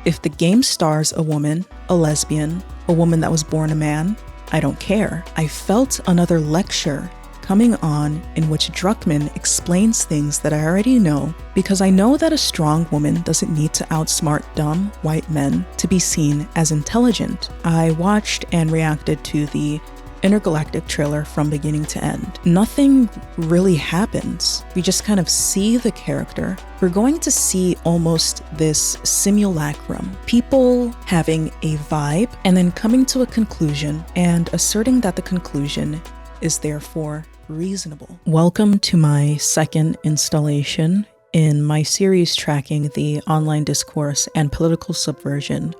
If the game stars a woman, a lesbian, a woman that was born a man, I don't care. I felt another lecture coming on in which Druckmann explains things that I already know, because I know that a strong woman doesn't need to outsmart dumb white men to be seen as intelligent. I watched and reacted to the Intergalactic trailer from beginning to end. Nothing really happens. We just kind of see the character. We're going to see almost this simulacrum. People having a vibe and then coming to a conclusion and asserting that the conclusion is therefore reasonable. Welcome to my second installation in my series tracking the online discourse and political subversion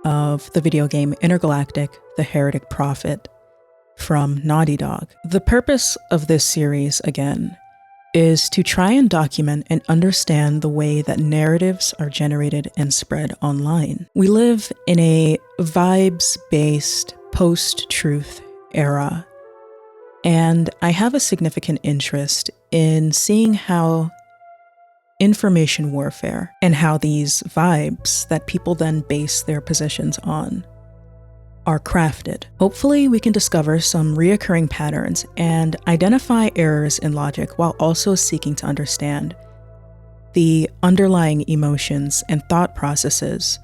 of the video game Intergalactic, the Heretic Prophet from Naughty Dog. The purpose of this series, again, is to try and document and understand the way that narratives are generated and spread online. We live in a vibes-based post-truth era, and I have a significant interest in seeing how information warfare and how these vibes that people then base their positions on are crafted. Hopefully, we can discover some reoccurring patterns and identify errors in logic while also seeking to understand the underlying emotions and thought processes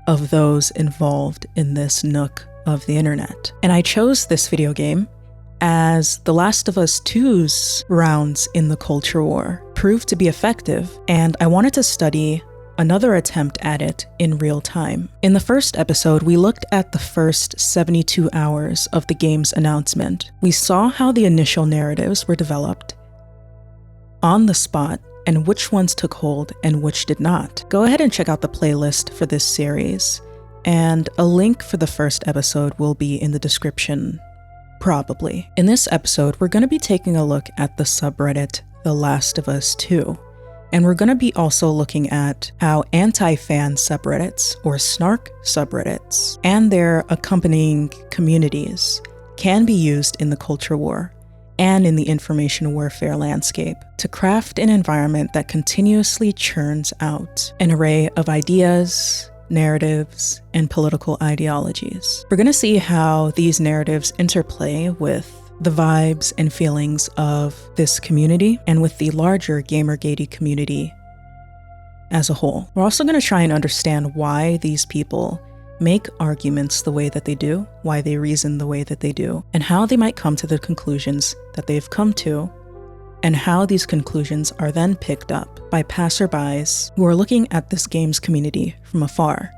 of those involved in this nook of the internet. And I chose this video game as The Last of Us 2's rounds in the culture war proved to be effective, and I wanted to study another attempt at it in real time. In the first episode, we looked at the first 72 hours of the game's announcement. We saw how the initial narratives were developed on the spot and which ones took hold and which did not. Go ahead and check out the playlist for this series, and a link for the first episode will be in the description. Probably. In this episode, we're going to be taking a look at the subreddit The Last of Us 2, and we're going to be also looking at how anti-fan subreddits, or snark subreddits, and their accompanying communities can be used in the culture war and in the information warfare landscape to craft an environment that continuously churns out an array of ideas, narratives, and political ideologies. We're going to see how these narratives interplay with the vibes and feelings of this community and with the larger Gamergate community as a whole. We're also going to try and understand why these people make arguments the way that they do, why they reason the way that they do, and how they might come to the conclusions that they've come to, and how these conclusions are then picked up by passerbys who are looking at this game's community from afar.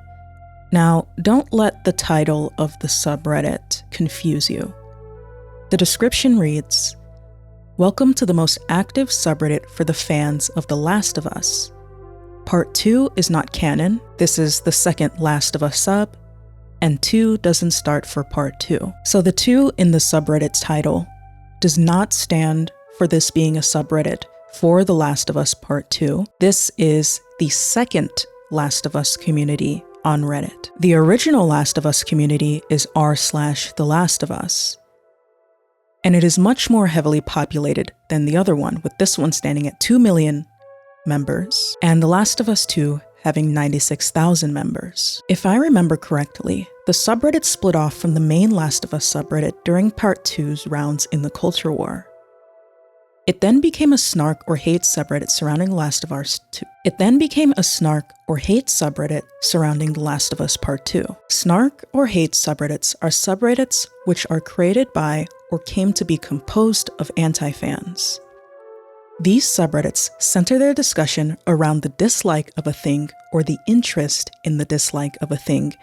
Now, don't let the title of the subreddit confuse you. The description reads, "Welcome to the most active subreddit for the fans of The Last of Us. Part 2 is not canon. This is the second Last of Us sub, and 2 doesn't start for Part 2. So the 2 in the subreddit's title does not stand for this being a subreddit for The Last of Us Part 2. This is the second Last of Us community on Reddit. The original Last of Us community is r/The Last of Us, and it is much more heavily populated than the other one, with this one standing at 2 million members, and The Last of Us 2 having 96,000 members. If I remember correctly, the subreddit split off from the main Last of Us subreddit during Part 2's rounds in the culture war. It then became a snark or hate subreddit surrounding The Last of Us 2. Surrounding The Last of Us Part 2. Snark or hate subreddits are subreddits which are created by or came to be composed of anti-fans. These subreddits center their discussion around the dislike of a thing or the interest in the dislike of a thing,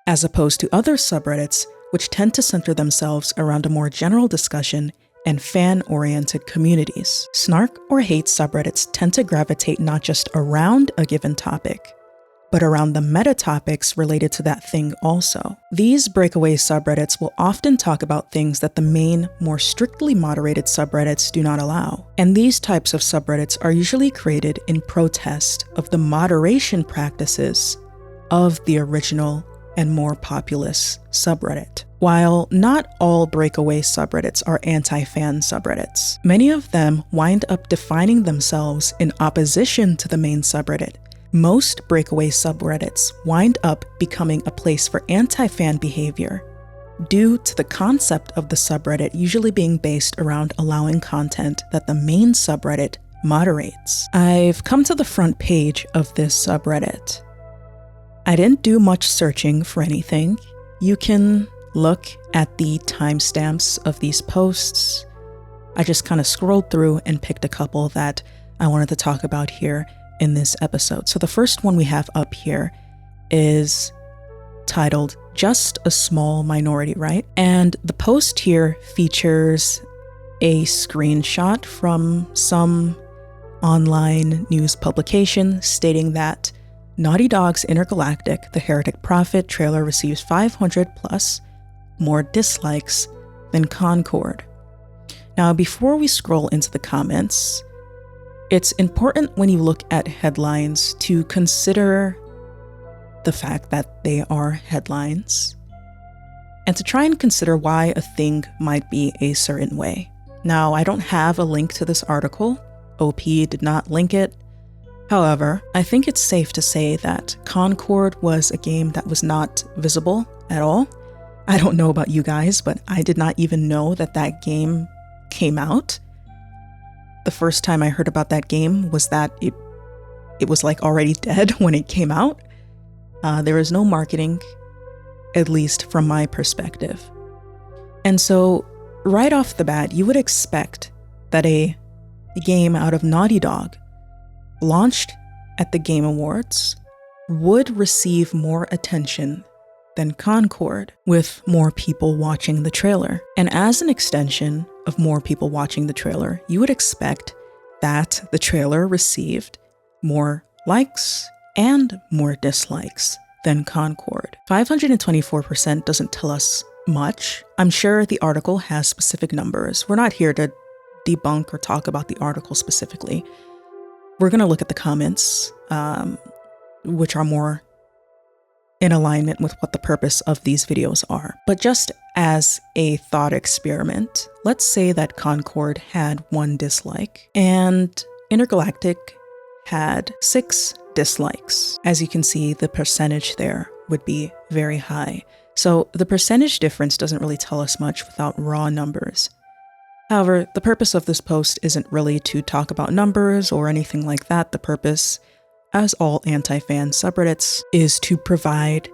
as opposed to other subreddits which tend to center themselves around a more general discussion and fan-oriented communities. Snark or hate subreddits tend to gravitate not just around a given topic, but around the meta-topics related to that thing also. These breakaway subreddits will often talk about things that the main, more strictly moderated subreddits do not allow. And these types of subreddits are usually created in protest of the moderation practices of the original and more populous subreddit. While not all breakaway subreddits are anti-fan subreddits, many of them wind up defining themselves in opposition to the main subreddit Most breakaway subreddits wind up becoming a place for anti-fan behavior due to the concept of the subreddit usually being based around allowing content that the main subreddit moderates. I've come to the front page of this subreddit. I didn't do much searching for anything. You can look at the timestamps of these posts. I just kind of scrolled through and picked a couple that I wanted to talk about here in this episode. So the first one we have up here is titled "Just a Small Minority," right? And the post here features a screenshot from some online news publication stating that Naughty Dog's Intergalactic, the Heretic Prophet trailer receives 500 plus more dislikes than Concord. Now, before we scroll into the comments, it's important when you look at headlines to consider the fact that they are headlines and to try and consider why a thing might be a certain way. Now, I don't have a link to this article. OP did not link it. However, I think it's safe to say that Concord was a game that was not visible at all. I don't know about you guys, but I did not even know that that game came out. The first time I heard about that game was that it was like already dead when it came out. There was no marketing, at least from my perspective. And so right off the bat, you would expect that a game out of Naughty Dog launched at the Game Awards would receive more attention than Concord, with more people watching the trailer. And as an extension of more people watching the trailer, you would expect that the trailer received more likes and more dislikes than Concord. 524% doesn't tell us much. I'm sure the article has specific numbers. We're not here to debunk or talk about the article specifically. We're going to look at the comments, which are more in alignment with what the purpose of these videos are. But just as a thought experiment, let's say that Concord had 1 dislike and Intergalactic had 6 dislikes. As you can see, the percentage there would be very high. So the percentage difference doesn't really tell us much without raw numbers. However, the purpose of this post isn't really to talk about numbers or anything like that. The purpose, as all anti-fan subreddits, is to provide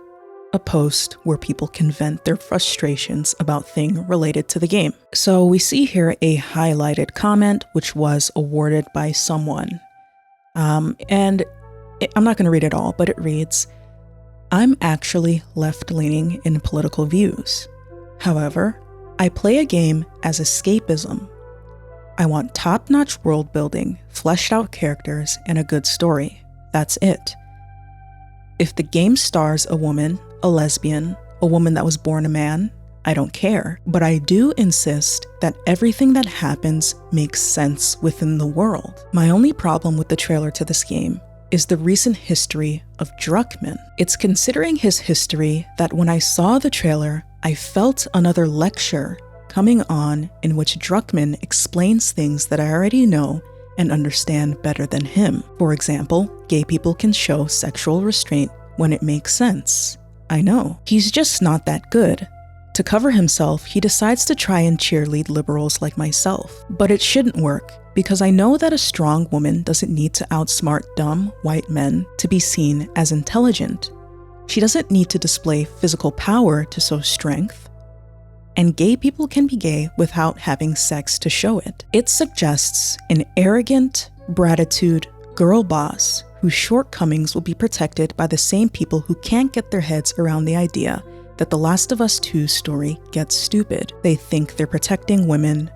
a post where people can vent their frustrations about things related to the game. So we see here a highlighted comment which was awarded by someone. I'm not going to read it all, but it reads, "I'm actually left-leaning in political views. However, I play a game as escapism. I want top-notch world building, fleshed out characters, and a good story. That's it. If the game stars a woman, a lesbian, a woman that was born a man, I don't care. But I do insist that everything that happens makes sense within the world. My only problem with the trailer to this game is the recent history of Druckmann. It's considering his history that when I saw the trailer, I felt another lecture coming on in which Druckmann explains things that I already know and understand better than him. For example, gay people can show sexual restraint when it makes sense. I know. He's just not that good. To cover himself, he decides to try and cheerlead liberals like myself. But it shouldn't work, because I know that a strong woman doesn't need to outsmart dumb white men to be seen as intelligent. She doesn't need to display physical power to show strength. And gay people can be gay without having sex to show it. It suggests an arrogant, bratitude girl boss whose shortcomings will be protected by the same people who can't get their heads around the idea that The Last of Us 2 story gets stupid. They think they're protecting women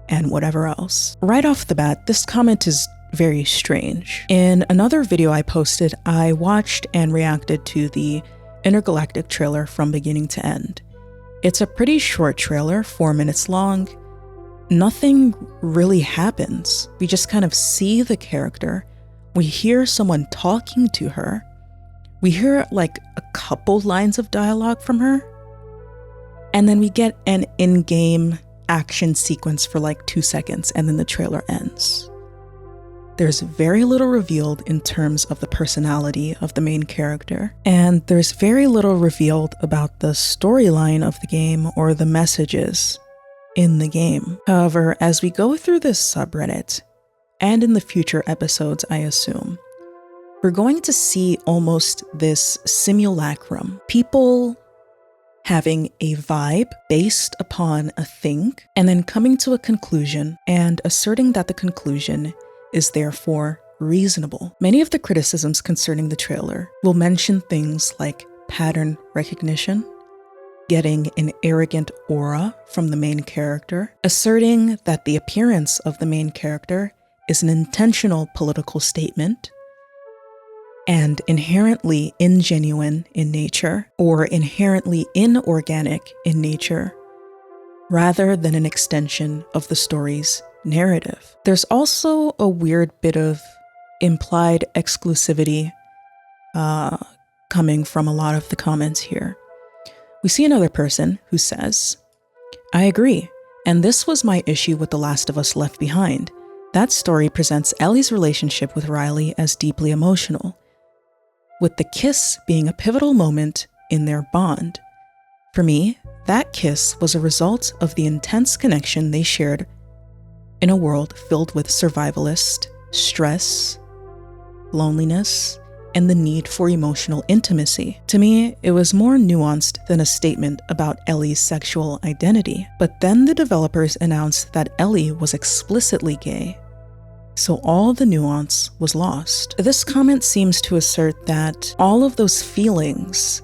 and whatever else. Right off the bat, this comment is very strange. In another video I posted, I watched and reacted to the Intergalactic trailer from beginning to end. It's a pretty short trailer, 4 minutes long. Nothing really happens. We just kind of see the character. We hear someone talking to her. We hear like a couple lines of dialogue from her. And then we get an in-game action sequence for like 2 seconds, and then the trailer ends. There's very little revealed in terms of the personality of the main character, and there's very little revealed about the storyline of the game or the messages in the game. However, as we go through this subreddit, and in the future episodes, I assume, we're going to see almost this simulacrum. People having a vibe based upon a thing, and then coming to a conclusion and asserting that the conclusion is therefore reasonable. Many of the criticisms concerning the trailer will mention things like pattern recognition, getting an arrogant aura from the main character, asserting that the appearance of the main character is an intentional political statement, and inherently ingenuine in nature or inherently inorganic in nature, rather than an extension of the story's narrative. There's also a weird bit of implied exclusivity coming from a lot of the comments here. We see another person who says, "I agree, and this was my issue with The Last of Us Left Behind. That story presents Ellie's relationship with Riley as deeply emotional, with the kiss being a pivotal moment in their bond. For me, that kiss was a result of the intense connection they shared in a world filled with survivalist, stress, loneliness, and the need for emotional intimacy. To me, it was more nuanced than a statement about Ellie's sexual identity. But then the developers announced that Ellie was explicitly gay, so all the nuance was lost." This comment seems to assert that all of those feelings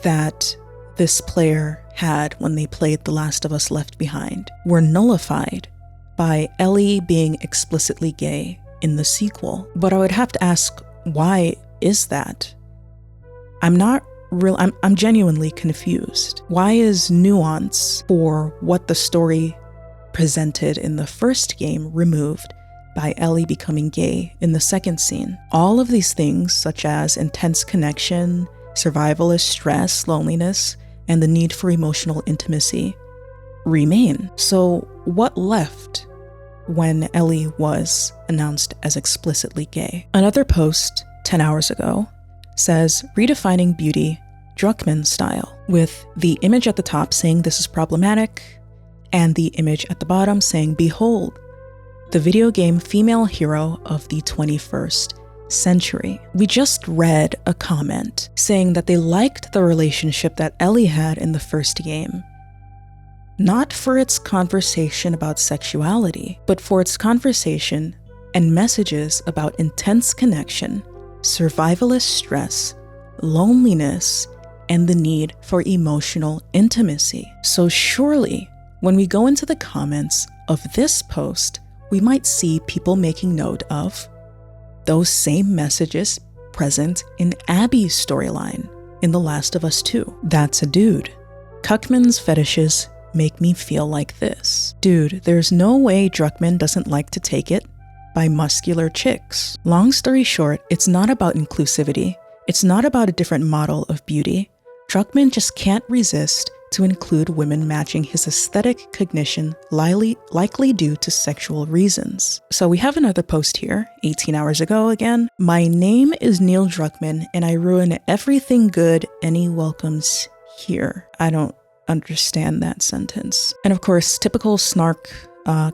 that this player had when they played The Last of Us Left Behind were nullified by Ellie being explicitly gay in the sequel. But I would have to ask, why is that? I'm genuinely confused. Why is nuance for what the story presented in the first game removed by Ellie becoming gay in the second scene? All of these things, such as intense connection, survivalist stress, loneliness, and the need for emotional intimacy, remain. So what left when Ellie was announced as explicitly gay? Another post 10 hours ago says, "Redefining beauty, Druckmann style," with the image at the top saying this is problematic, and the image at the bottom saying, "Behold, the video game female hero of the 21st century." We just read a comment saying that they liked the relationship that Ellie had in the first game, not for its conversation about sexuality, but for its conversation and messages about intense connection, survivalist stress, loneliness, and the need for emotional intimacy. So surely, when we go into the comments of this post, we might see people making note of those same messages present in Abby's storyline in The Last of Us 2. That's a dude. Cuckman's fetishes make me feel like this. Dude, there's no way Druckmann doesn't like to take it by muscular chicks. Long story short, it's not about inclusivity. It's not about a different model of beauty. Druckmann just can't resist to include women matching his aesthetic cognition, likely due to sexual reasons. So we have another post here, 18 hours ago again. "My name is Neil Druckmann, and I ruin everything good any welcomes here." I don't understand that sentence. And of course, typical snark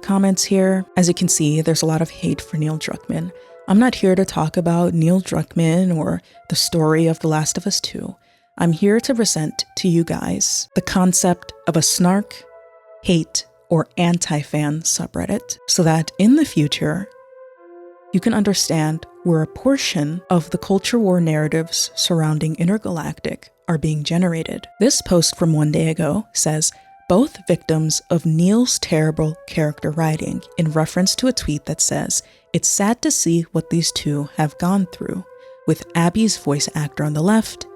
comments here. As you can see, there's a lot of hate for Neil Druckmann. I'm not here to talk about Neil Druckmann or the story of The Last of Us 2. I'm here to present to you guys the concept of a snark, hate, or anti-fan subreddit, so that in the future, you can understand where a portion of the culture war narratives surrounding Intergalactic are being generated. This post from one day ago says, "Both victims of Neil's terrible character writing," in reference to a tweet that says, "It's sad to see what these two have gone through," with Abby's voice actor on the left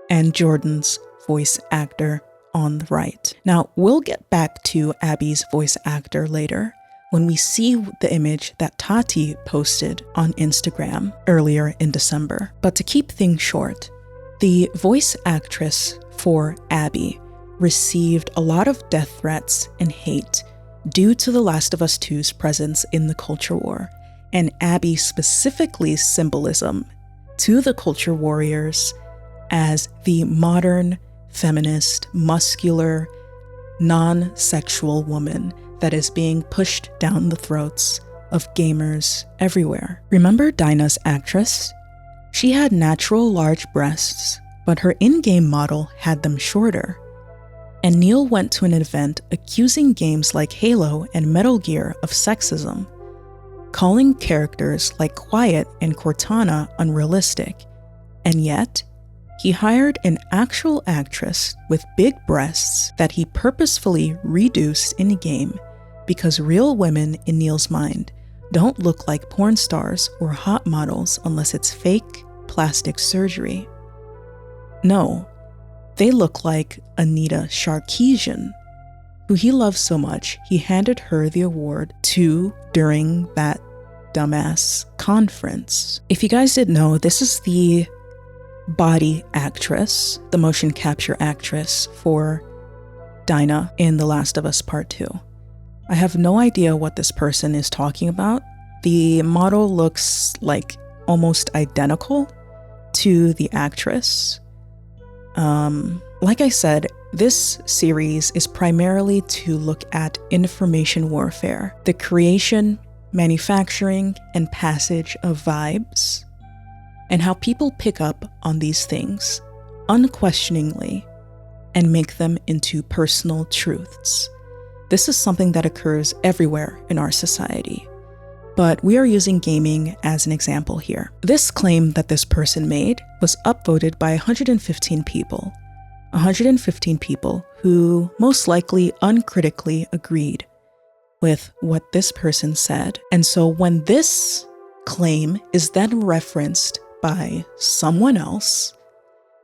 and Jordan's voice actor on the right. Now, we'll get back to Abby's voice actor later when we see the image that Tati posted on Instagram earlier in December. But to keep things short, the voice actress for Abby received a lot of death threats and hate due to The Last of Us 2's presence in the culture war, and Abby specifically symbolism to the culture warriors as the modern, feminist, muscular, non-sexual woman that is being pushed down the throats of gamers everywhere. Remember Dinah's actress? She had natural large breasts, but her in-game model had them shorter. And Neil went to an event accusing games like Halo and Metal Gear of sexism, calling characters like Quiet and Cortana unrealistic, and yet he hired an actual actress with big breasts that he purposefully reduced in-game because real women in Neil's mind don't look like porn stars or hot models unless it's fake plastic surgery. No, they look like Anita Sarkeesian, who he loves so much he handed her the award to during that dumbass conference. If you guys didn't know, this is the body actress, the motion capture actress for Dinah in The Last of Us Part 2. I have no idea what this person is talking about. The model looks like almost identical to the actress. Like I said, this series is primarily to look at information warfare, the creation, manufacturing, and passage of vibes, and how people pick up on these things unquestioningly and make them into personal truths. This is something that occurs everywhere in our society, but we are using gaming as an example here. This claim that this person made was upvoted by 115 people. 115 people who most likely uncritically agreed with what this person said. And so when this claim is then referenced by someone else,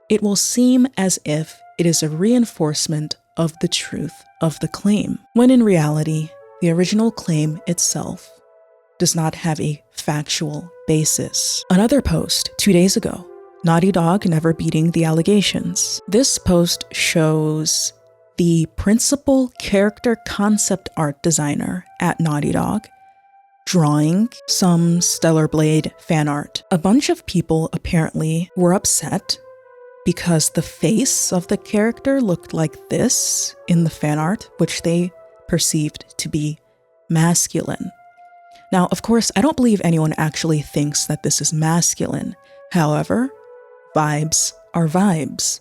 it will seem as if it is a reinforcement of the truth of the claim, when in reality, the original claim itself does not have a factual basis. Another post 2 days ago, Naughty Dog never beating the allegations. This post shows the principal character concept art designer at Naughty Dog drawing some Stellar Blade fan art. A bunch of people apparently were upset because the face of the character looked like this in the fan art, which they perceived to be masculine. Now, of course, I don't believe anyone actually thinks that this is masculine. However, vibes are vibes.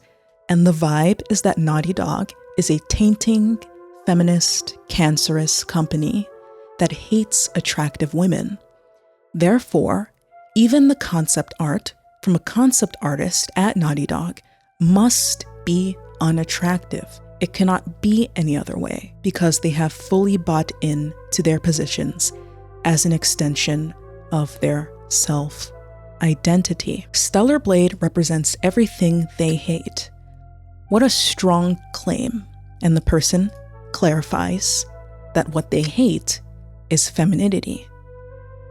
And the vibe is that Naughty Dog is a tainting, feminist, cancerous company that hates attractive women. Therefore, even the concept art from a concept artist at Naughty Dog must be unattractive. It cannot be any other way because they have fully bought in to their positions as an extension of their self-identity. Stellar Blade represents everything they hate. What a strong claim. And the person clarifies that what they hate is femininity.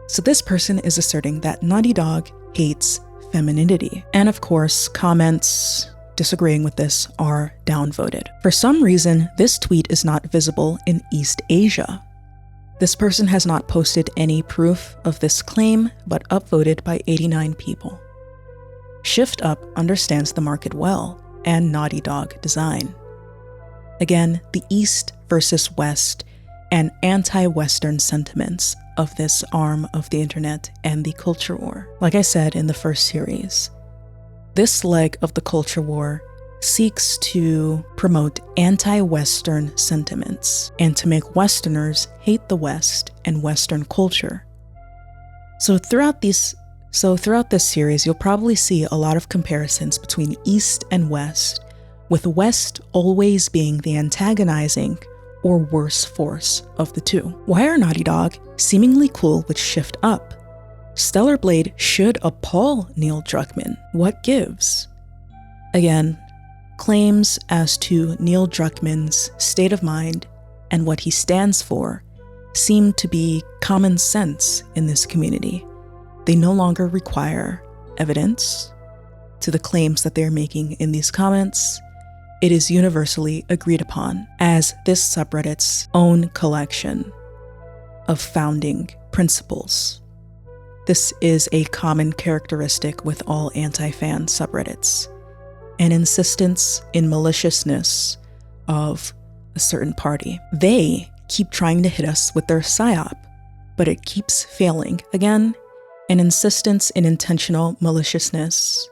So this person is asserting that Naughty Dog hates femininity. And of course, comments disagreeing with this are downvoted. For some reason, this tweet is not visible in East Asia. This person has not posted any proof of this claim, but upvoted by 89 people. Shift Up understands the market well and Naughty Dog design. Again, the East versus West and anti-Western sentiments of this arm of the internet and the culture war. Like I said in the first series, this leg of the culture war seeks to promote anti-Western sentiments and to make Westerners hate the West and Western culture. So throughout this series, you'll probably see a lot of comparisons between East and West, with West always being the antagonizing or worse force of the two. Why are Naughty Dog seemingly cool with Shift Up? Stellar Blade should appall Neil Druckmann. What gives? Again, claims as to Neil Druckmann's state of mind and what he stands for seem to be common sense in this community. They no longer require evidence to the claims that they're making in these comments. It is universally agreed upon as this subreddit's own collection of founding principles. This is a common characteristic with all anti-fan subreddits, an insistence in maliciousness of a certain party. They keep trying to hit us with their psyop, but it keeps failing. Again, an insistence in intentional maliciousness,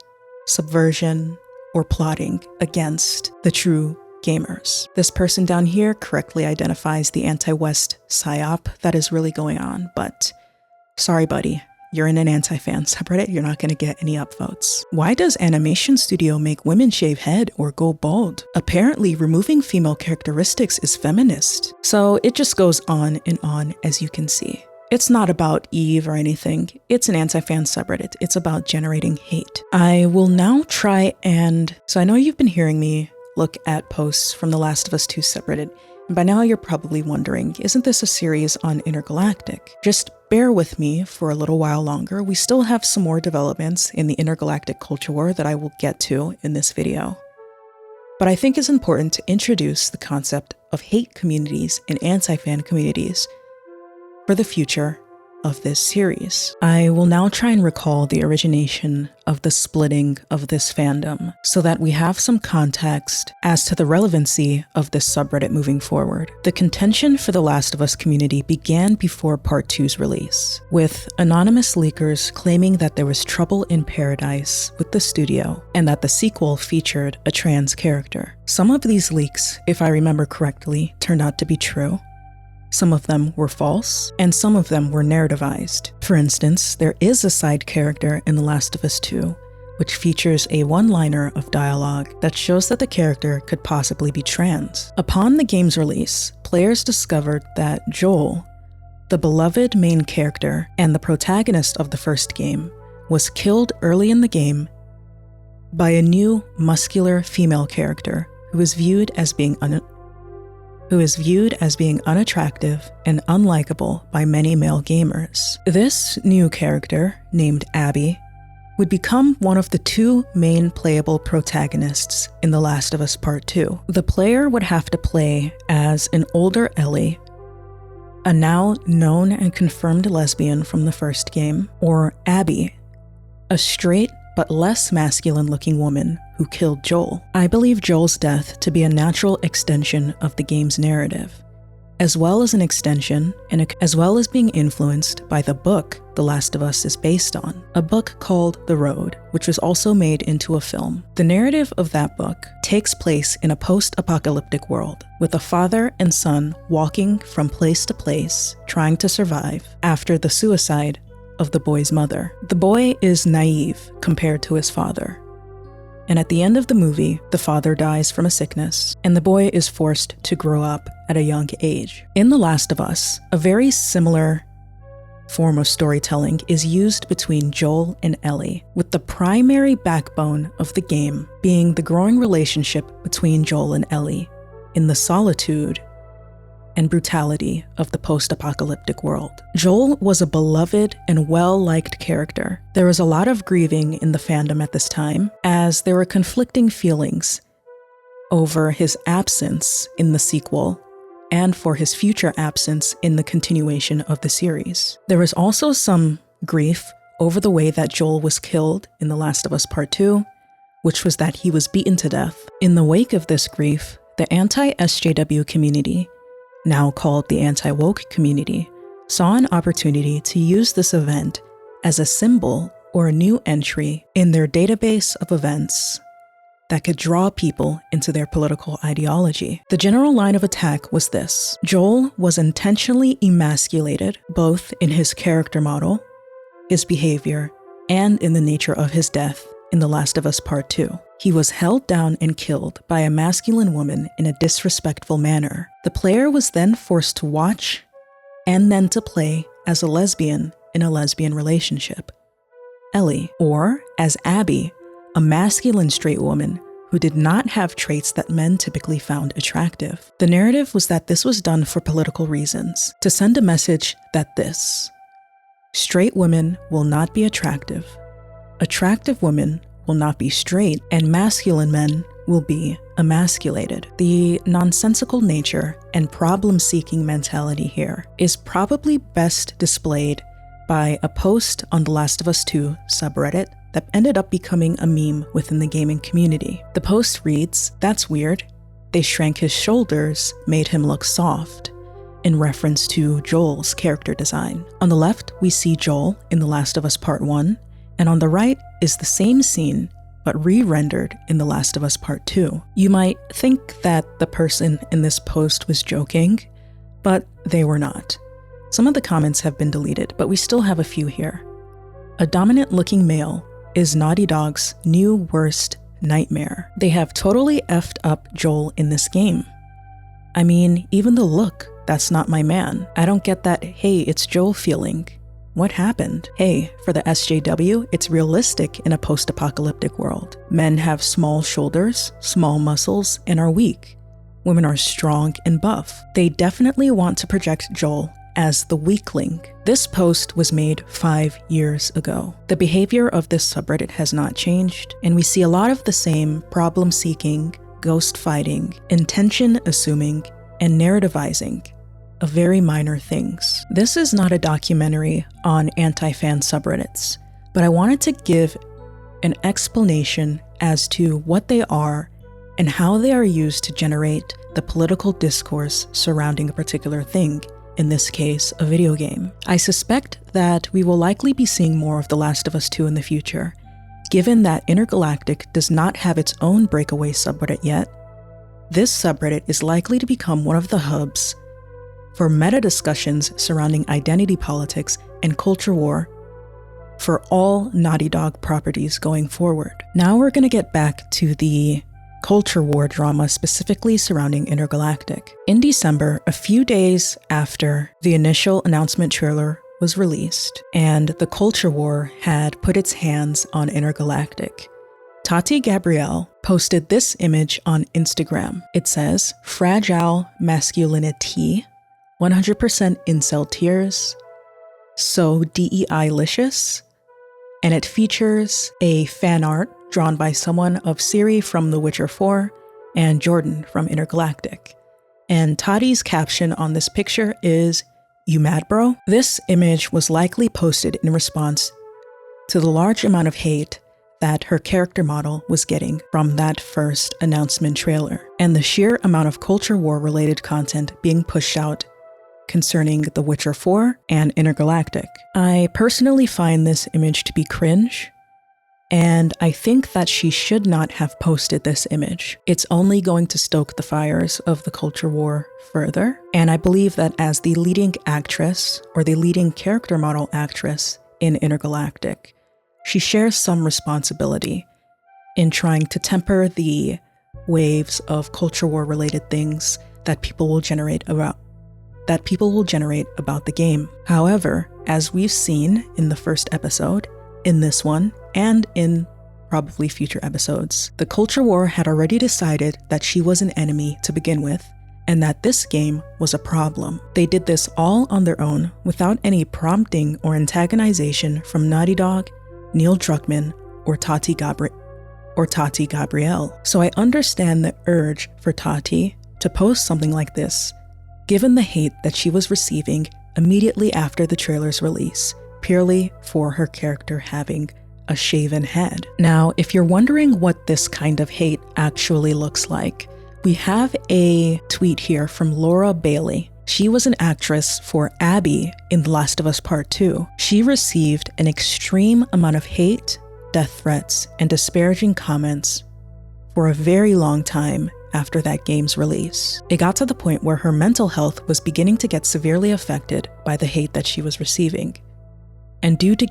subversion, or plotting against the true gamers. This person down here correctly identifies the anti-West psyop that is really going on, but sorry buddy, you're in an anti-fan subreddit, you're not going to get any upvotes. Why does animation studio make women shave head or go bald? Apparently removing female characteristics is feminist. So it just goes on and on, as you can see. It's not about Eve or anything. It's an anti-fan subreddit. It's about generating hate. I will now try and... So I know you've been hearing me look at posts from the Last of Us 2 subreddit. And by now you're probably wondering, isn't this a series on Intergalactic? Just bear with me for a little while longer. We still have some more developments in the Intergalactic culture war that I will get to in this video. But I think it's important to introduce the concept of hate communities and anti-fan communities for the future of this series. I will now try and recall the origination of the splitting of this fandom so that we have some context as to the relevancy of this subreddit moving forward. The contention for the Last of Us community began before Part 2's release, with anonymous leakers claiming that there was trouble in paradise with the studio and that the sequel featured a trans character. Some of these leaks, if I remember correctly, turned out to be true. Some of them were false, and some of them were narrativized. For instance, there is a side character in The Last of Us 2, which features a one-liner of dialogue that shows that the character could possibly be trans. Upon the game's release, players discovered that Joel, the beloved main character and the protagonist of the first game, was killed early in the game by a new muscular female character who is viewed as being unattractive and unlikable by many male gamers. This new character, named Abby, would become one of the two main playable protagonists in The Last of Us Part 2. The player would have to play as an older Ellie, a now known and confirmed lesbian from the first game, or Abby, a straight but less masculine-looking woman who killed Joel. I believe Joel's death to be a natural extension of the game's narrative, as well as an extension as well as being influenced by the book The Last of Us is based on, a book called The Road, which was also made into a film. The narrative of that book takes place in a post-apocalyptic world, with a father and son walking from place to place, trying to survive after the suicide of the boy's mother. The boy is naive compared to his father, and at the end of the movie, the father dies from a sickness, and the boy is forced to grow up at a young age. In The Last of Us, a very similar form of storytelling is used between Joel and Ellie, with the primary backbone of the game being the growing relationship between Joel and Ellie in the solitude and brutality of the post-apocalyptic world. Joel was a beloved and well-liked character. There was a lot of grieving in the fandom at this time, as there were conflicting feelings over his absence in the sequel and for his future absence in the continuation of the series. There was also some grief over the way that Joel was killed in The Last of Us Part 2, which was that he was beaten to death. In the wake of this grief, the anti-SJW community, now called the anti-woke community, saw an opportunity to use this event as a symbol or a new entry in their database of events that could draw people into their political ideology. The general line of attack was this: Joel was intentionally emasculated, both in his character model, his behavior, and in the nature of his death in The Last of Us Part 2. He was held down and killed by a masculine woman in a disrespectful manner. The player was then forced to watch and then to play as a lesbian in a lesbian relationship, Ellie, or as Abby, a masculine straight woman who did not have traits that men typically found attractive. The narrative was that this was done for political reasons, to send a message that straight women will not be attractive, attractive women will not be straight, and masculine men will be emasculated. The nonsensical nature and problem-seeking mentality here is probably best displayed by a post on the Last of Us 2 subreddit that ended up becoming a meme within the gaming community. The post reads, "That's weird. They shrank his shoulders, made him look soft," in reference to Joel's character design. On the left, we see Joel in The Last of Us Part 1, and on the right is the same scene, but re-rendered in The Last of Us Part 2. You might think that the person in this post was joking, but they were not. Some of the comments have been deleted, but we still have a few here. A dominant-looking male is Naughty Dog's new worst nightmare. They have totally effed up Joel in this game. I mean, even the look, that's not my man. I don't get that, hey, it's Joel feeling. What happened? Hey, for the SJW, it's realistic in a post-apocalyptic world. Men have small shoulders, small muscles, and are weak. Women are strong and buff. They definitely want to project Joel as the weakling. This post was made 5 years ago. The behavior of this subreddit has not changed, and we see a lot of the same problem-seeking, ghost fighting, intention assuming, and narrativizing of very minor things. This is not a documentary on anti-fan subreddits, but I wanted to give an explanation as to what they are and how they are used to generate the political discourse surrounding a particular thing, in this case, a video game. I suspect that we will likely be seeing more of The Last of Us 2 in the future, given that Intergalactic does not have its own breakaway subreddit yet. This subreddit is likely to become one of the hubs for meta discussions surrounding identity politics and culture war for all Naughty Dog properties going forward. Now we're going to get back to the culture war drama specifically surrounding Intergalactic. In December, a few days after the initial announcement trailer was released and the culture war had put its hands on Intergalactic, Tati Gabrielle posted this image on Instagram. It says, "Fragile masculinity, 100% incel tears, so DEI-licious," and it features a fan art drawn by someone of Ciri from The Witcher 4 and Jordan from Intergalactic. And Tati's caption on this picture is, "You mad, bro?" This image was likely posted in response to the large amount of hate that her character model was getting from that first announcement trailer, and the sheer amount of culture war-related content being pushed out concerning The Witcher 4 and Intergalactic. I personally find this image to be cringe, and I think that she should not have posted this image. It's only going to stoke the fires of the culture war further, and I believe that as the leading actress, or the leading character model actress in Intergalactic, she shares some responsibility in trying to temper the waves of culture war related things that people will generate about the game. However, as we've seen in the first episode, in this one, and in probably future episodes, the culture war had already decided that she was an enemy to begin with, and that this game was a problem. They did this all on their own, without any prompting or antagonization from Naughty Dog, Neil Druckmann, or Tati Gabrielle. So I understand the urge for Tati to post something like this, given the hate that she was receiving immediately after the trailer's release, purely for her character having a shaven head. Now, if you're wondering what this kind of hate actually looks like, we have a tweet here from Laura Bailey. She was an actress for Abby in The Last of Us Part 2. She received an extreme amount of hate, death threats, and disparaging comments for a very long time after that game's release. It got to the point where her mental health was beginning to get severely affected by the hate that she was receiving. And due to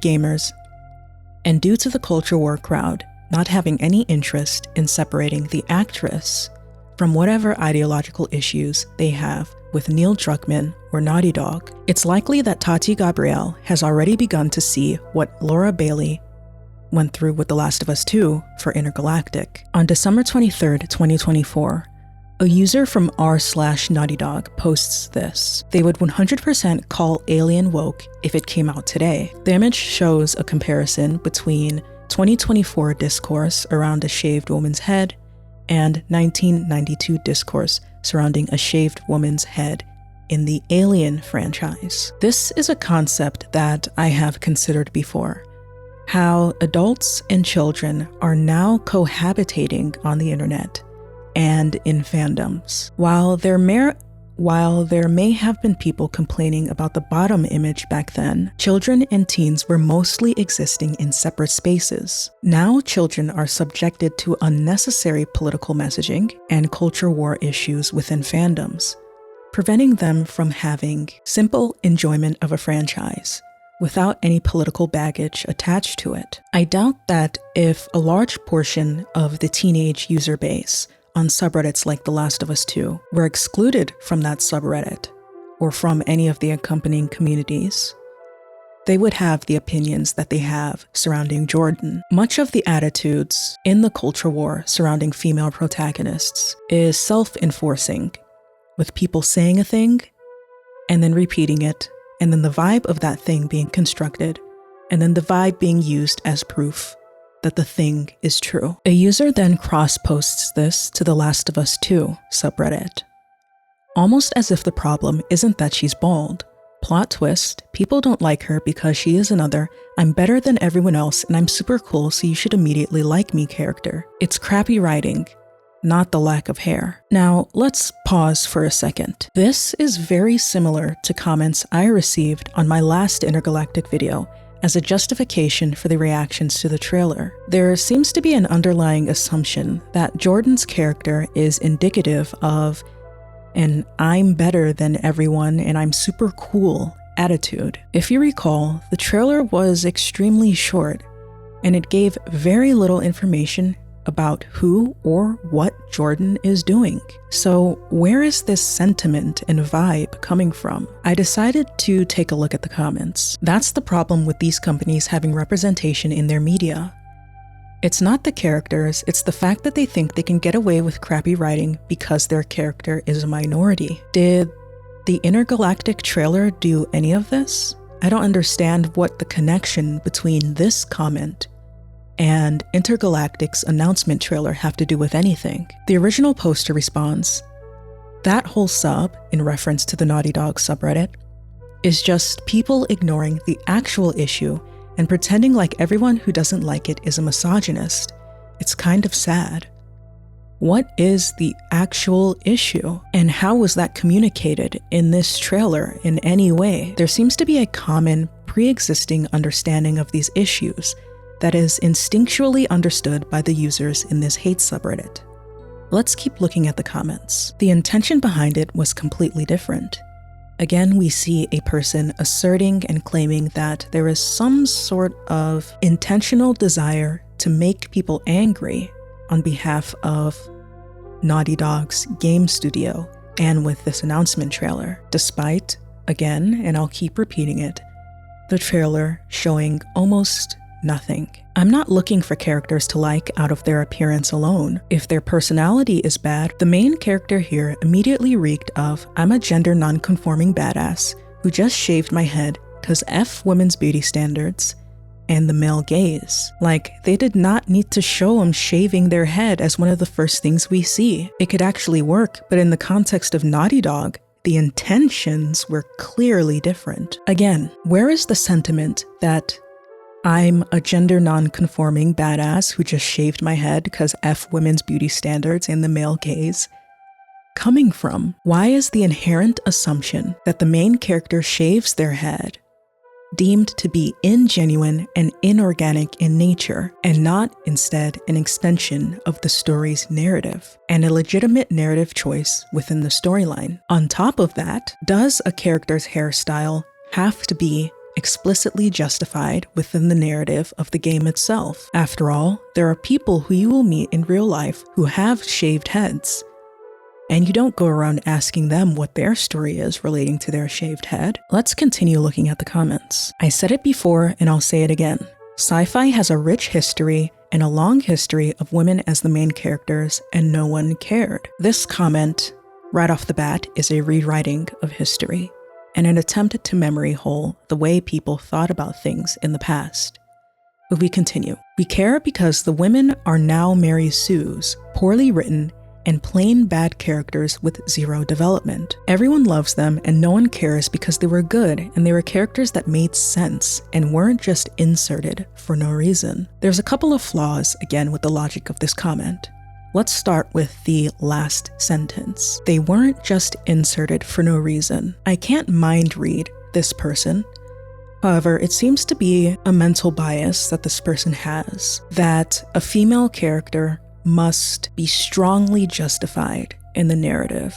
the culture war crowd not having any interest in separating the actress from whatever ideological issues they have with Neil Druckmann or Naughty Dog, it's likely that Tati Gabrielle has already begun to see what Laura Bailey went through with The Last of Us 2 for Intergalactic. On December 23rd, 2024, a user from r/Naughty Dog posts this. They would 100% call Alien woke if it came out today. The image shows a comparison between 2024 discourse around a shaved woman's head and 1992 discourse surrounding a shaved woman's head in the Alien franchise. This is a concept that I have considered before. How adults and children are now cohabitating on the internet and in fandoms. While there may have been people complaining about the bottom image back then, children and teens were mostly existing in separate spaces. Now children are subjected to unnecessary political messaging and culture war issues within fandoms, preventing them from having simple enjoyment of a franchise without any political baggage attached to it. I doubt that if a large portion of the teenage user base on subreddits like The Last of Us 2 were excluded from that subreddit or from any of the accompanying communities, they would have the opinions that they have surrounding Jordan. Much of the attitudes in the culture war surrounding female protagonists is self-enforcing, with people saying a thing and then repeating it, and then the vibe of that thing being constructed, and then the vibe being used as proof that the thing is true. A user then cross-posts this to the Last of Us 2 subreddit, almost as if the problem isn't that she's bald. Plot twist, people don't like her because she is another "I'm better than everyone else and I'm super cool so you should immediately like me" character. It's crappy writing, not the lack of hair. Now, let's pause for a second. This is very similar to comments I received on my last Intergalactic video as a justification for the reactions to the trailer. There seems to be an underlying assumption that Jordan's character is indicative of an "I'm better than everyone and I'm super cool" attitude. If you recall, the trailer was extremely short and it gave very little information about who or what Jordan is doing. So where is this sentiment and vibe coming from? I decided to take a look at the comments. That's the problem with these companies having representation in their media. It's not the characters, it's the fact that they think they can get away with crappy writing because their character is a minority. Did the Intergalactic trailer do any of this? I don't understand what the connection between this comment and Intergalactic's announcement trailer have to do with anything. The original poster responds, "That whole sub," in reference to the Naughty Dog subreddit, "is just people ignoring the actual issue and pretending like everyone who doesn't like it is a misogynist. It's kind of sad." What is the actual issue? And how was that communicated in this trailer in any way? There seems to be a common pre-existing understanding of these issues that is instinctually understood by the users in this hate subreddit. Let's keep looking at the comments. The intention behind it was completely different. Again, we see a person asserting and claiming that there is some sort of intentional desire to make people angry on behalf of Naughty Dog's game studio and with this announcement trailer, despite, again, and I'll keep repeating it, the trailer showing almost nothing. I'm not looking for characters to like out of their appearance alone. If their personality is bad, the main character here immediately reeked of "I'm a gender non-conforming badass who just shaved my head cause F women's beauty standards and the male gaze." Like, they did not need to show him shaving their head as one of the first things we see. It could actually work, but in the context of Naughty Dog, the intentions were clearly different. Again, where is the sentiment that "I'm a gender non-conforming badass who just shaved my head because F women's beauty standards and the male gaze" coming from? Why is the inherent assumption that the main character shaves their head deemed to be ingenuine and inorganic in nature, and not instead an extension of the story's narrative, and a legitimate narrative choice within the storyline? On top of that, does a character's hairstyle have to be explicitly justified within the narrative of the game itself? After all, there are people who you will meet in real life who have shaved heads, and you don't go around asking them what their story is relating to their shaved head. Let's continue looking at the comments. I said it before and I'll say it again. Sci-fi has a rich history and a long history of women as the main characters, and no one cared. This comment, right off the bat, is a rewriting of history and an attempt to memory hole the way people thought about things in the past. But we continue. We care because the women are now Mary Sue's, poorly written and plain bad characters with zero development. Everyone loves them and no one cares because they were good and they were characters that made sense and weren't just inserted for no reason. There's a couple of flaws, again, with the logic of this comment. Let's start with the last sentence. They weren't just inserted for no reason. I can't mind read this person. However, it seems to be a mental bias that this person has, that a female character must be strongly justified in the narrative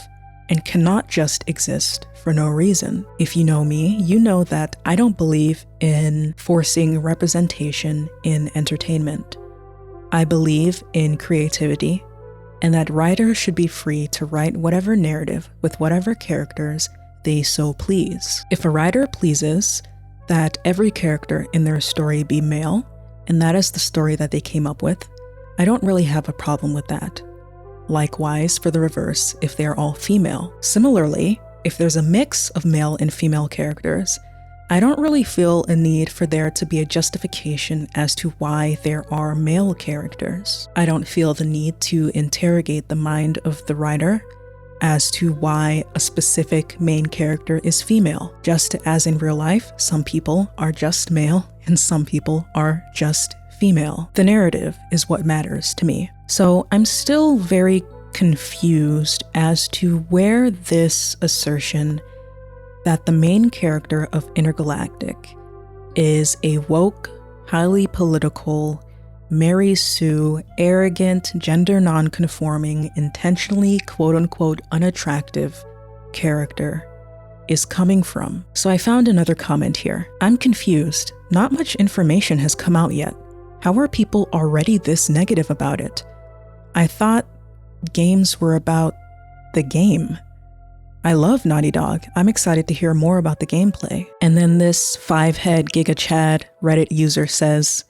and cannot just exist for no reason. If you know me, you know that I don't believe in forcing representation in entertainment. I believe in creativity and that writers should be free to write whatever narrative with whatever characters they so please. If a writer pleases that every character in their story be male, and that is the story that they came up with, I don't really have a problem with that. Likewise, for the reverse, if they're all female. Similarly, if there's a mix of male and female characters, I don't really feel a need for there to be a justification as to why there are male characters. I don't feel the need to interrogate the mind of the writer as to why a specific main character is female. Just as in real life, some people are just male and some people are just female. The narrative is what matters to me. So I'm still very confused as to where this assertion that the main character of Intergalactic is a woke, highly political, Mary Sue, arrogant, gender non-conforming, intentionally quote-unquote unattractive character is coming from. So I found another comment here. I'm confused. Not much information has come out yet. How are people already this negative about it? I thought games were about the game. I love Naughty Dog. I'm excited to hear more about the gameplay. And then this 5-head Giga Chad Reddit user says,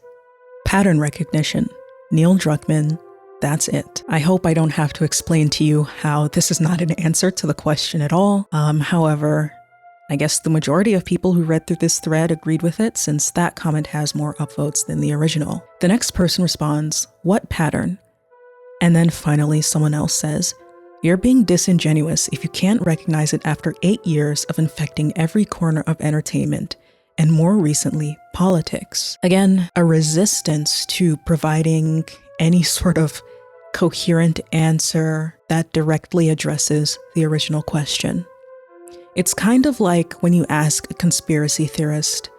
pattern recognition, Neil Druckmann, that's it. I hope I don't have to explain to you how this is not an answer to the question at all. However, I guess the majority of people who read through this thread agreed with it, since that comment has more upvotes than the original. The next person responds, what pattern? And then finally someone else says, you're being disingenuous if you can't recognize it after 8 years of infecting every corner of entertainment, and more recently, politics. Again, a resistance to providing any sort of coherent answer that directly addresses the original question. It's kind of like when you ask a conspiracy theorist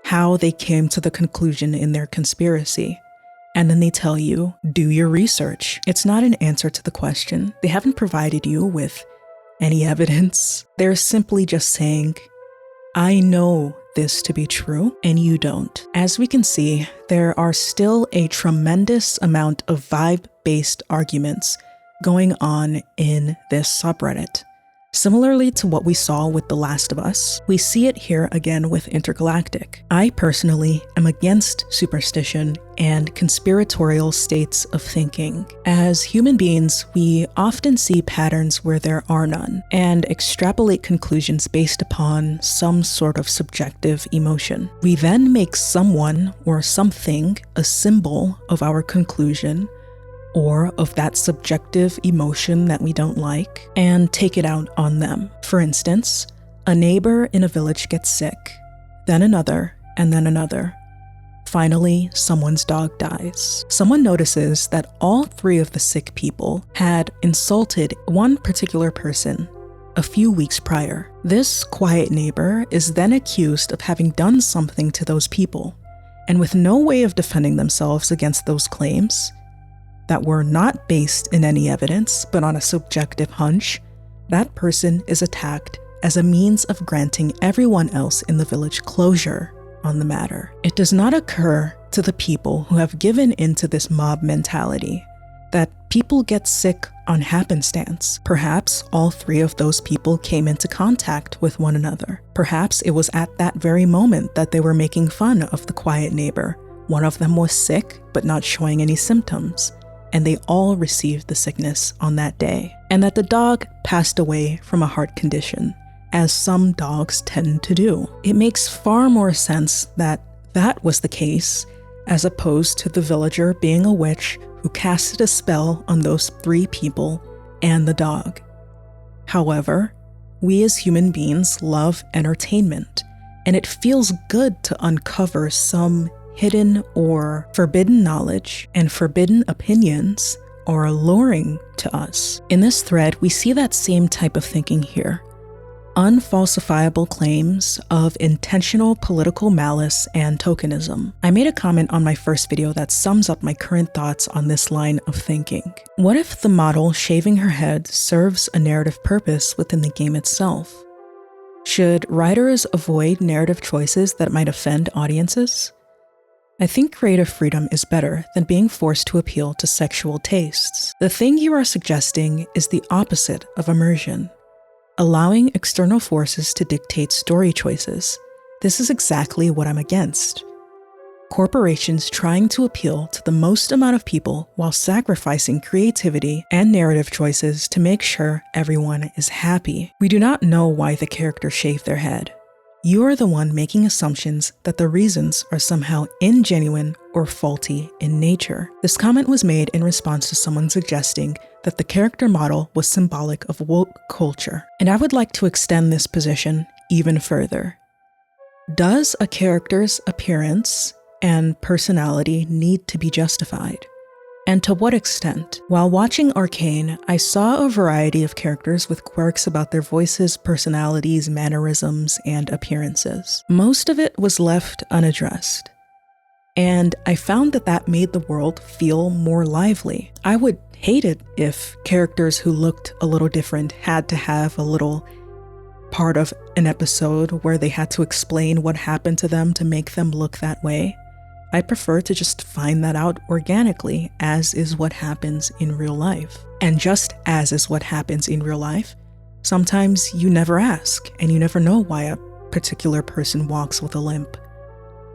how they came to the conclusion in their conspiracy, and then they tell you, do your research. It's not an answer to the question. They haven't provided you with any evidence. They're simply just saying, I know this to be true, and you don't. As we can see, there are still a tremendous amount of vibe-based arguments going on in this subreddit. Similarly to what we saw with The Last of Us, we see it here again with Intergalactic. I personally am against superstition and conspiratorial states of thinking. As human beings, we often see patterns where there are none, and extrapolate conclusions based upon some sort of subjective emotion. We then make someone or something a symbol of our conclusion, or of that subjective emotion that we don't like, and take it out on them. For instance, a neighbor in a village gets sick, then another, and then another. Finally, someone's dog dies. Someone notices that all 3 of the sick people had insulted one particular person a few weeks prior. This quiet neighbor is then accused of having done something to those people, and with no way of defending themselves against those claims, that were not based in any evidence, but on a subjective hunch, that person is attacked as a means of granting everyone else in the village closure on the matter. It does not occur to the people who have given into this mob mentality that people get sick on happenstance. Perhaps all 3 of those people came into contact with one another. Perhaps it was at that very moment that they were making fun of the quiet neighbor. One of them was sick, but not showing any symptoms, and they all received the sickness on that day, and that the dog passed away from a heart condition, as some dogs tend to do. It makes far more sense that that was the case, as opposed to the villager being a witch who casted a spell on those 3 people and the dog. However, we as human beings love entertainment, and it feels good to uncover some hidden or forbidden knowledge, and forbidden opinions are alluring to us. In this thread, we see that same type of thinking here. Unfalsifiable claims of intentional political malice and tokenism. I made a comment on my first video that sums up my current thoughts on this line of thinking. What if the model shaving her head serves a narrative purpose within the game itself? Should writers avoid narrative choices that might offend audiences? I think creative freedom is better than being forced to appeal to sexual tastes. The thing you are suggesting is the opposite of immersion, allowing external forces to dictate story choices. This is exactly what I'm against. Corporations trying to appeal to the most amount of people while sacrificing creativity and narrative choices to make sure everyone is happy. We do not know why the character shaved their head. You are the one making assumptions that the reasons are somehow ingenuine or faulty in nature. This comment was made in response to someone suggesting that the character model was symbolic of woke culture. And I would like to extend this position even further. Does a character's appearance and personality need to be justified? And to what extent? While watching Arcane, I saw a variety of characters with quirks about their voices, personalities, mannerisms, and appearances. Most of it was left unaddressed. And I found that made the world feel more lively. I would hate it if characters who looked a little different had to have a little part of an episode where they had to explain what happened to them to make them look that way. I prefer to just find that out organically, as is what happens in real life. And just as is what happens in real life, sometimes you never ask, and you never know why a particular person walks with a limp,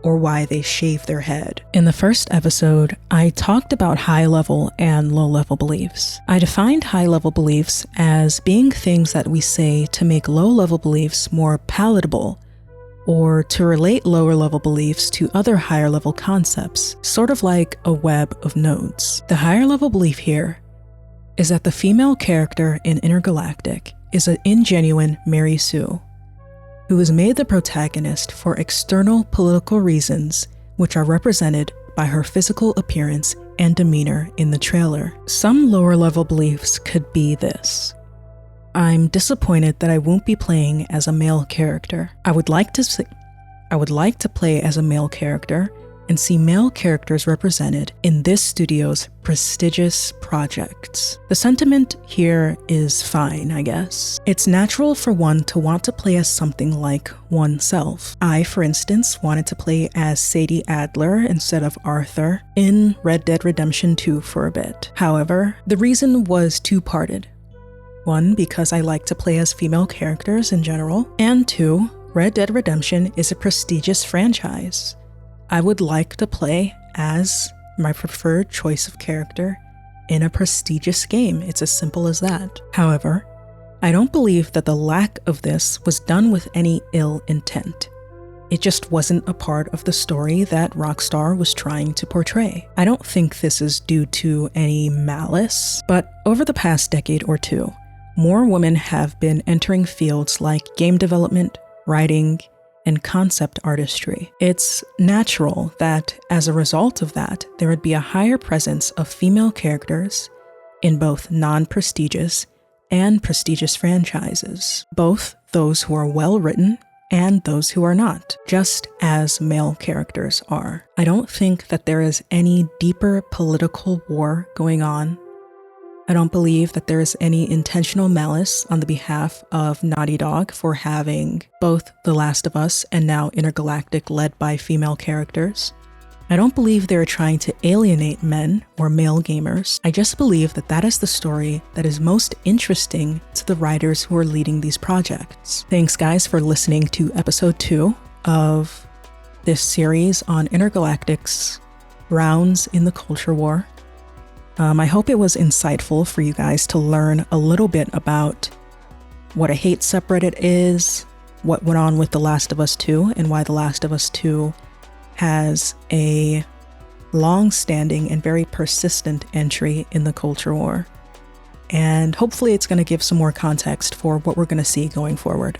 or why they shave their head. In the first episode, I talked about high-level and low-level beliefs. I defined high-level beliefs as being things that we say to make low-level beliefs more palatable, or to relate lower-level beliefs to other higher-level concepts, sort of like a web of nodes. The higher-level belief here is that the female character in Intergalactic is an ingenuine Mary Sue, who is made the protagonist for external political reasons, which are represented by her physical appearance and demeanor in the trailer. Some lower-level beliefs could be this. I'm disappointed that I won't be playing as a male character. I would like to play as a male character and see male characters represented in this studio's prestigious projects. The sentiment here is fine, I guess. It's natural for one to want to play as something like oneself. I, for instance, wanted to play as Sadie Adler instead of Arthur in Red Dead Redemption 2 for a bit. However, the reason was two-parted. One, because I like to play as female characters in general, and two, Red Dead Redemption is a prestigious franchise. I would like to play as my preferred choice of character in a prestigious game. It's as simple as that. However, I don't believe that the lack of this was done with any ill intent. It just wasn't a part of the story that Rockstar was trying to portray. I don't think this is due to any malice, but over the past decade or two, more women have been entering fields like game development, writing, and concept artistry. It's natural that, as a result of that, there would be a higher presence of female characters in both non-prestigious and prestigious franchises, both those who are well-written and those who are not, just as male characters are. I don't think that there is any deeper political war going on. I don't believe that there is any intentional malice on the behalf of Naughty Dog for having both The Last of Us and now Intergalactic led by female characters. I don't believe they're trying to alienate men or male gamers. I just believe that that is the story that is most interesting to the writers who are leading these projects. Thanks guys for listening to episode 2 of this series on Intergalactic's rounds in the culture war. I hope it was insightful for you guys to learn a little bit about what a hate subreddit is, what went on with The Last of Us 2, and why The Last of Us 2 has a long-standing and very persistent entry in the culture war. and hopefully it's going to give some more context for what we're going to see going forward.